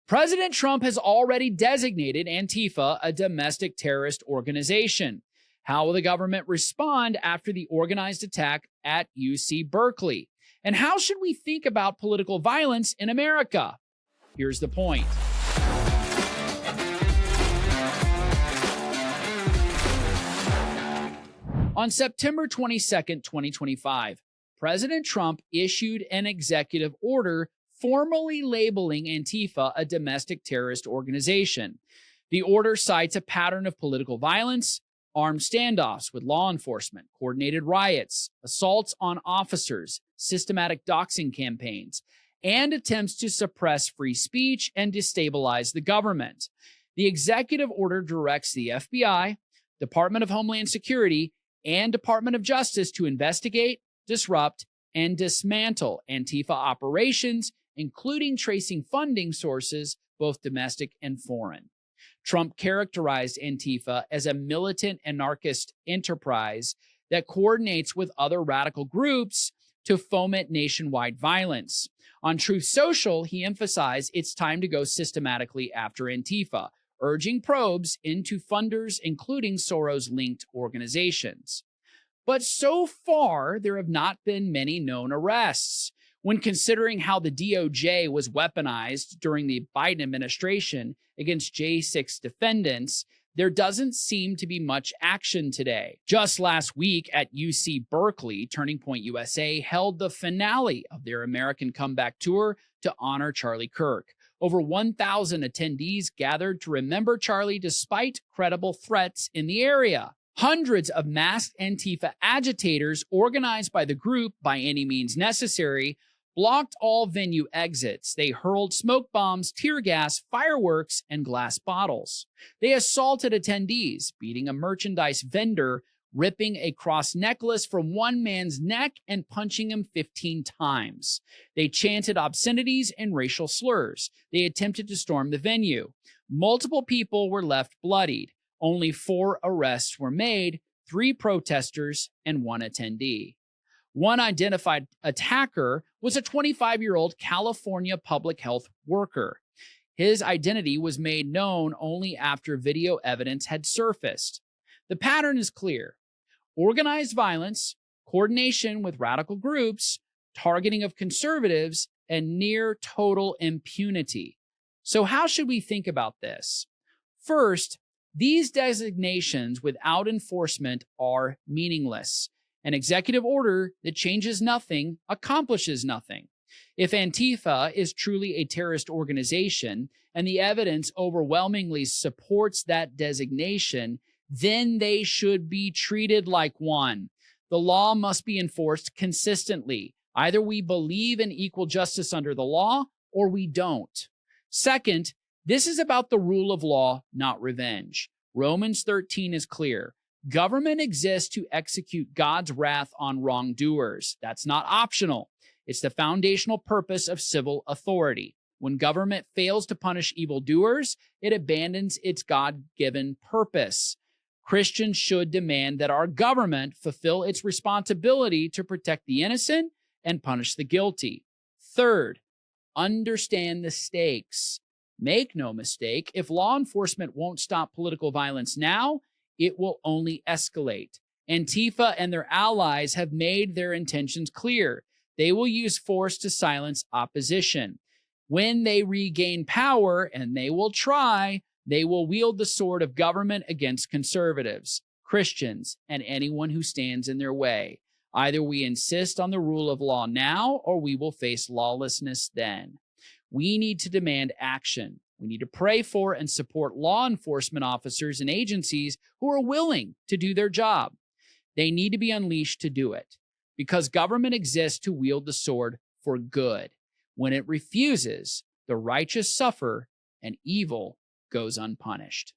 President Trump has already designated Antifa a domestic terrorist organization. How will the government respond after the organized attack at UC Berkeley? And how should we think about political violence in America? Here's the point. On September 22nd, 2025, President Trump issued an executive order formally labeling Antifa a domestic terrorist organization. The order cites a pattern of political violence, armed standoffs with law enforcement, coordinated riots, assaults on officers, systematic doxing campaigns, and attempts to suppress free speech and destabilize the government. The executive order directs the FBI, Department of Homeland Security, and Department of Justice to investigate, disrupt, and dismantle Antifa operations, including tracing funding sources, both domestic and foreign. Trump characterized Antifa as a militant anarchist enterprise that coordinates with other radical groups to foment nationwide violence. On Truth Social, he emphasized it's time to go systematically after Antifa, urging probes into funders, including Soros-linked organizations. But so far, there have not been many known arrests. When considering how the DOJ was weaponized during the Biden administration against J6 defendants, there doesn't seem to be much action today. Just last week at UC Berkeley, Turning Point USA held the finale of their American Comeback Tour to honor Charlie Kirk. Over 1,000 attendees gathered to remember Charlie despite credible threats in the area. Hundreds of masked Antifa agitators, organized by the group By Any Means Necessary, blocked all venue exits. They hurled smoke bombs, tear gas, fireworks, and glass bottles. They assaulted attendees, beating a merchandise vendor, ripping a cross necklace from one man's neck and punching him 15 times. They chanted obscenities and racial slurs. They attempted to storm the venue. Multiple people were left bloodied. Only 4 arrests were made, 3 protesters and 1 attendee. One identified attacker was a 25-year-old California public health worker. His identity was made known only after video evidence had surfaced. The pattern is clear: organized violence, coordination with radical groups, targeting of conservatives, and near total impunity. So how should we think about this? First, these designations without enforcement are meaningless. An executive order that changes nothing accomplishes nothing. If Antifa is truly a terrorist organization and the evidence overwhelmingly supports that designation, then they should be treated like one. The law must be enforced consistently. Either we believe in equal justice under the law or we don't. Second, this is about the rule of law, not revenge. Romans 13 is clear. Government exists to execute God's wrath on wrongdoers. That's not optional. It's the foundational purpose of civil authority. When government fails to punish evildoers, it abandons its God-given purpose. Christians should demand that our government fulfill its responsibility to protect the innocent and punish the guilty. Third, understand the stakes. Make no mistake, if law enforcement won't stop political violence now, it will only escalate. Antifa and their allies have made their intentions clear. They will use force to silence opposition. When they regain power, and they will try, they will wield the sword of government against conservatives, Christians, and anyone who stands in their way. Either we insist on the rule of law now, or we will face lawlessness then. We need to demand action. We need to pray for and support law enforcement officers and agencies who are willing to do their job. They need to be unleashed to do it, because government exists to wield the sword for good. When it refuses, the righteous suffer and evil goes unpunished.